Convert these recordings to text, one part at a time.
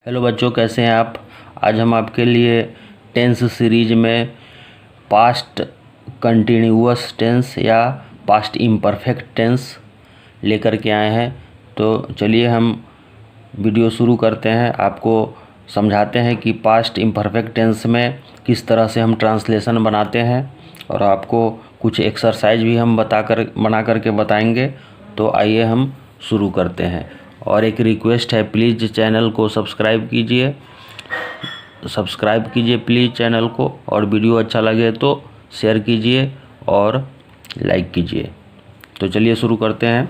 Hello बच्चों, कैसे हैं आप। आज हम आपके लिए टेंस सीरीज में पास्ट कंटिन्यूअस टेंस या पास्ट इम्परफेक्ट टेंस लेकर के आए हैं। तो चलिए हम वीडियो शुरू करते हैं। आपको समझाते हैं कि पास्ट इम्परफेक्ट टेंस में किस तरह से हम ट्रांसलेशन बनाते हैं, और आपको कुछ एक्सरसाइज भी हम बना करके बताएंगे। तो आइए हम शुरू करते हैं। और एक रिक्वेस्ट है, प्लीज़ चैनल को सब्सक्राइब कीजिए प्लीज़ चैनल को, और वीडियो अच्छा लगे तो शेयर कीजिए और लाइक कीजिए। तो चलिए शुरू करते हैं।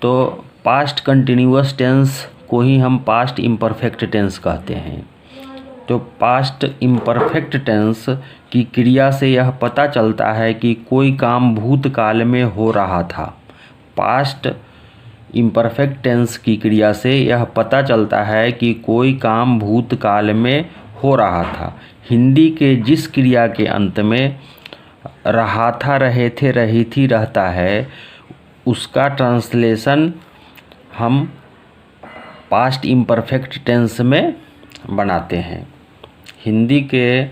तो पास्ट कंटिन्यूअस टेंस को ही हम पास्ट इम्परफेक्ट टेंस कहते हैं। तो पास्ट इम्परफेक्ट टेंस की क्रिया से यह पता चलता है कि कोई काम भूतकाल में हो रहा था। पास्ट इम्परफेक्ट टेंस की क्रिया से यह पता चलता है कि कोई काम भूतकाल में हो रहा था। हिंदी के जिस क्रिया के अंत में रहा था, रहे थे, रही थी, रहता है, उसका ट्रांसलेशन हम पास्ट इम्परफेक्ट टेंस में बनाते हैं। हिंदी के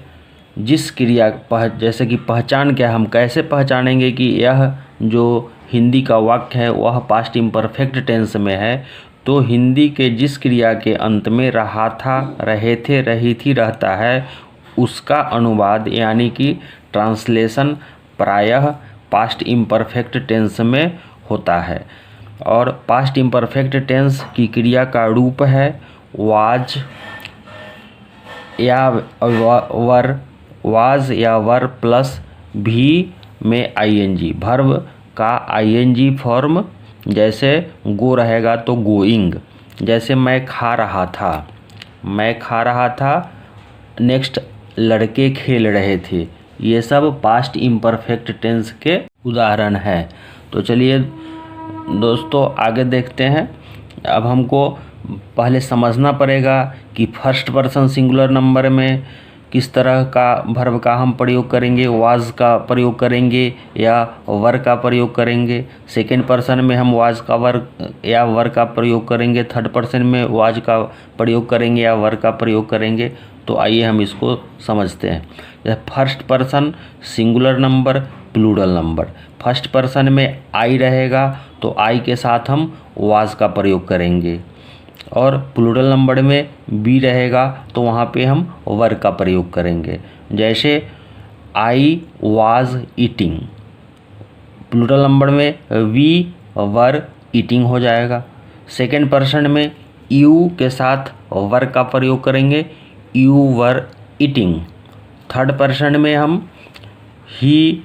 जिस क्रिया जैसे कि पहचान क्या, हम कैसे पहचानेंगे कि यह जो हिंदी का वाक्य है वह पास्ट इम्परफेक्ट टेंस में है। तो हिंदी के जिस क्रिया के अंत में रहा था, रहे थे, रही थी, रहता है, उसका अनुवाद यानी कि ट्रांसलेशन प्रायः पास्ट इम्परफेक्ट टेंस में होता है। और पास्ट इम्परफेक्ट टेंस की क्रिया का रूप है वाज या वर प्लस भी में आईएनजी। वर्ब का आईएनजी फॉर्म, जैसे गो रहेगा तो गोइंग। जैसे मैं खा रहा था, नेक्स्ट लड़के खेल रहे थे। ये सब पास्ट इम्परफेक्ट टेंस के उदाहरण हैं। तो चलिए दोस्तों आगे देखते हैं। अब हमको पहले समझना पड़ेगा कि फर्स्ट पर्सन सिंगुलर नंबर में किस तरह का वर्ब का हम प्रयोग करेंगे। वाज का प्रयोग करेंगे या वर का प्रयोग करेंगे। सेकेंड पर्सन में हम वाज का वर का प्रयोग करेंगे। थर्ड पर्सन में वाज का प्रयोग करेंगे या वर का प्रयोग करेंगे। तो आइए हम इसको समझते हैं। First person singular number, plural number. First person में आई रहेगा तो आई के साथ हम वाज का प्रयोग करेंगे, और प्लूरल नंबर में बी रहेगा तो वहाँ पे हम वर का प्रयोग करेंगे। जैसे I was eating, plural number में वी वर ईटिंग हो जाएगा। सेकेंड पर्सन में यू के साथ वर का प्रयोग करेंगे, you were eating. Third person में हम ही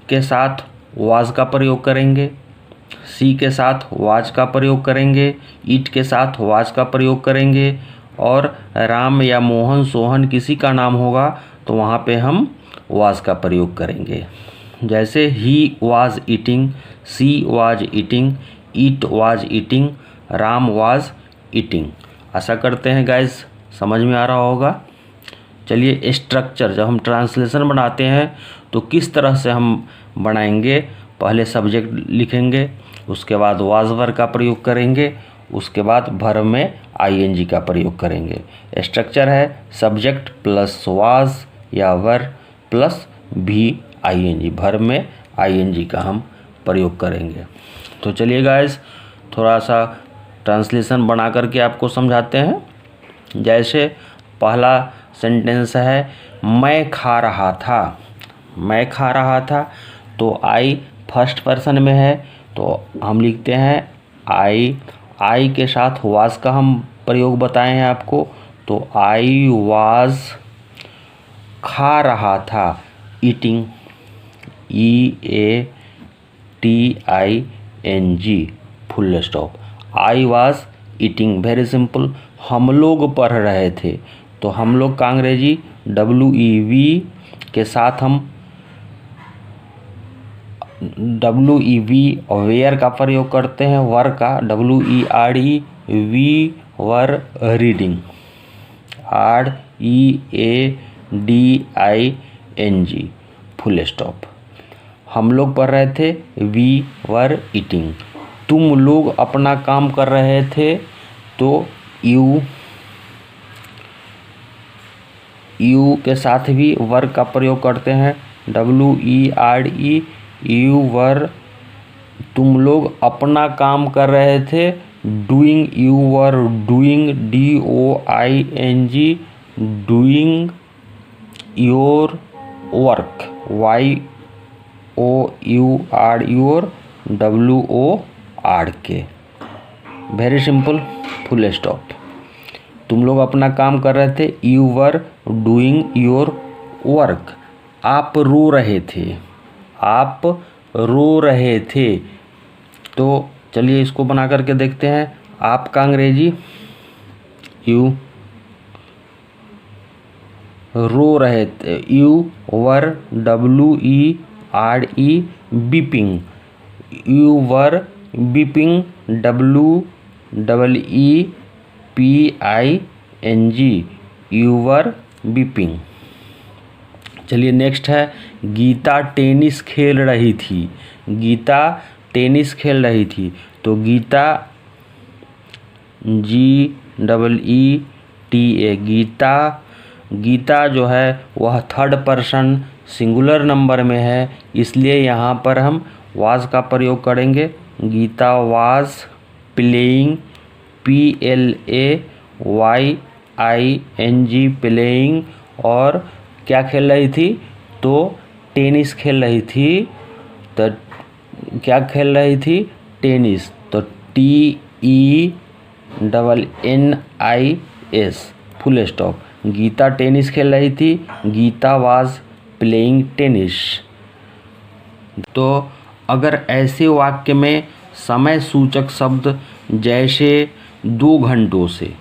के साथ वाज का प्रयोग करेंगे, सी के साथ वाज का प्रयोग करेंगे, ईट के साथ वाज का प्रयोग करेंगे, और राम या मोहन सोहन किसी का नाम होगा तो वहाँ पे हम वाज का प्रयोग करेंगे। जैसे ही was eating, she was eating, it was eating, Ram was eating. आशा करते हैं गाइस समझ में आ रहा होगा। चलिए स्ट्रक्चर, जब हम ट्रांसलेशन बनाते हैं तो किस तरह से हम बनाएंगे। पहले सब्जेक्ट लिखेंगे, उसके बाद वाज वर का प्रयोग करेंगे, उसके बाद वर्ब में आईएनजी का प्रयोग करेंगे। स्ट्रक्चर है सब्जेक्ट प्लस वाज या वर प्लस भी आईएनजी। वर्ब में आईएनजी का हम प्रयोग करेंगे। तो चलिए गाइस थोड़ा सा ट्रांसलेशन बना करके आपको समझाते हैं। जैसे पहला सेंटेंस है मैं खा रहा था। तो आई फर्स्ट पर्सन में है तो हम लिखते हैं आई के साथ वाज का हम प्रयोग बताए हैं आपको। तो आई वाज खा रहा था, eating, EATING full stop. I was eating, very simple. हम लोग पढ़ रहे थे तो हम लोग का अंग्रेजी WEV के साथ हम WEV वेयर का प्रयोग करते हैं, वर का WERE were reading, READING full stop. हम लोग पढ़ रहे थे, वी वर ईटिंग। तुम लोग अपना काम कर रहे थे तो यू यू के साथ भी वर्क का प्रयोग करते हैं, WERE, यू वर, तुम लोग अपना काम कर रहे थे, doing, you were doing, DOING, doing your work, YOUR, your, WORK। Very simple, full stop. तुम लोग अपना काम कर रहे थे, you were doing your work. आप रो रहे थे, आप रो रहे थे। तो चलिए इसको बना करके देखते हैं। आपका अंग्रेजी, यू रो रहे थे, you were, WERE, beeping, you were beeping, WEEPING, you were beeping. चलिए नेक्स्ट है, गीता टेनिस खेल रही थी, गीता टेनिस खेल रही थी। तो गीता, GEETA, गीता, गीता जो है वह थर्ड पर्सन सिंगुलर नंबर में है, इसलिए यहाँ पर हम वाज का प्रयोग करेंगे। Gita was playing, PLAYING, playing. और क्या खेल रही थी? तो टेनिस खेल रही थी। तो क्या खेल रही थी? टेनिस। तो TENNIS, full stop. Gita tennis खेल रही थी, गीता वाज प्लेइंग टेनिस। तो अगर ऐसे वाक्य में समय सूचक शब्द जैसे 2 घंटों से,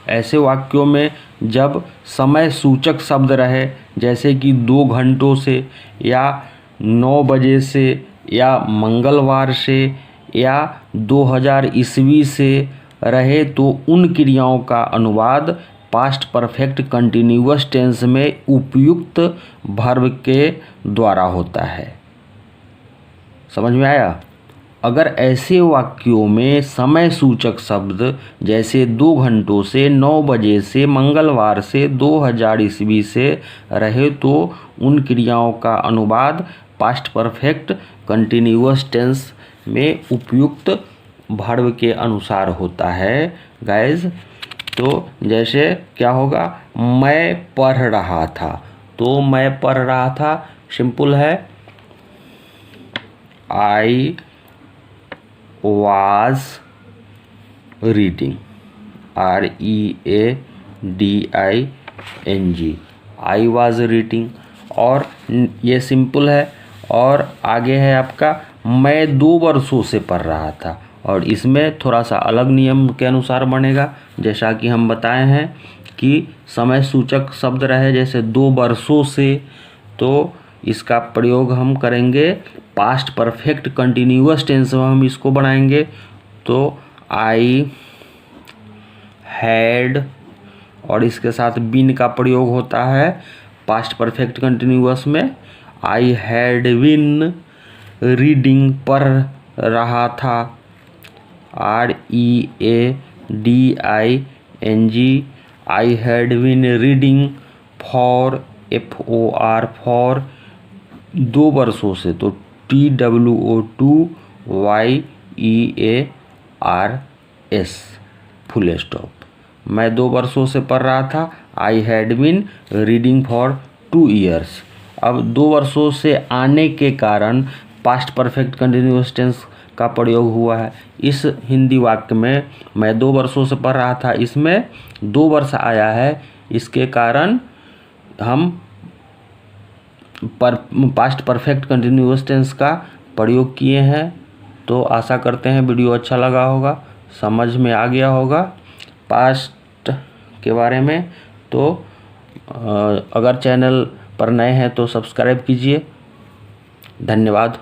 ऐसे वाक्यों में जब समय सूचक शब्द रहे जैसे कि 2 घंटों से या 9 बजे से या मंगलवार से या 2000 ईस्वी से रहे, तो उन क्रियाओं का अनुवाद पास्ट परफेक्ट कंटिन्यूअस टेंस में उपयुक्त वर्ब के द्वारा होता है। समझ में आया? अगर ऐसे वाक्यों में समय सूचक शब्द जैसे 2 घंटों से, 9 बजे से, मंगलवार से, 2000 ईस्वी से रहे, तो उन क्रियाओं का अनुवाद पास्ट परफेक्ट कंटिन्यूअस टेंस में उपयुक्त वर्ब के अनुसार होता है गाइज। तो जैसे क्या होगा? मैं पढ़ रहा था। तो मैं पढ़ रहा था सिंपल है, I was reading, READING, I was reading। और ये सिंपल है। और आगे है आपका, मैं 2 वर्षों से पढ़ रहा था। और इसमें थोड़ा सा अलग नियम के अनुसार बनेगा, जैसा कि हम बताए हैं कि समय सूचक शब्द रहे जैसे 2 वर्षों से, तो इसका प्रयोग हम करेंगे पास्ट परफेक्ट कंटिन्यूअस टेंस में, हम इसको बनाएंगे। तो आई हैड, और इसके साथ बीन का प्रयोग होता है पास्ट परफेक्ट कंटिन्यूअस में। आई हैड बीन रीडिंग, पढ़ रहा था, READING। I had been reading for, FOR, for 2 वर्षों से, तो TWOYEARS, फुल स्टॉप। मैं 2 वर्षों से पढ़ रहा था, I had been reading for 2 years. अब 2 वर्षों से आने के कारण पास्ट परफेक्ट कंटिन्यूअस टेंस का प्रयोग हुआ है। इस हिंदी वाक्य में मैं 2 वर्षों से पढ़ रहा था, इसमें 2 वर्ष आया है, इसके कारण हम पास्ट परफेक्ट कंटिन्यूअस टेंस का प्रयोग किए हैं। तो आशा करते हैं वीडियो अच्छा लगा होगा, समझ में आ गया होगा पास्ट के बारे में। तो अगर चैनल पर नए हैं तो सब्सक्राइब कीजिए। धन्यवाद।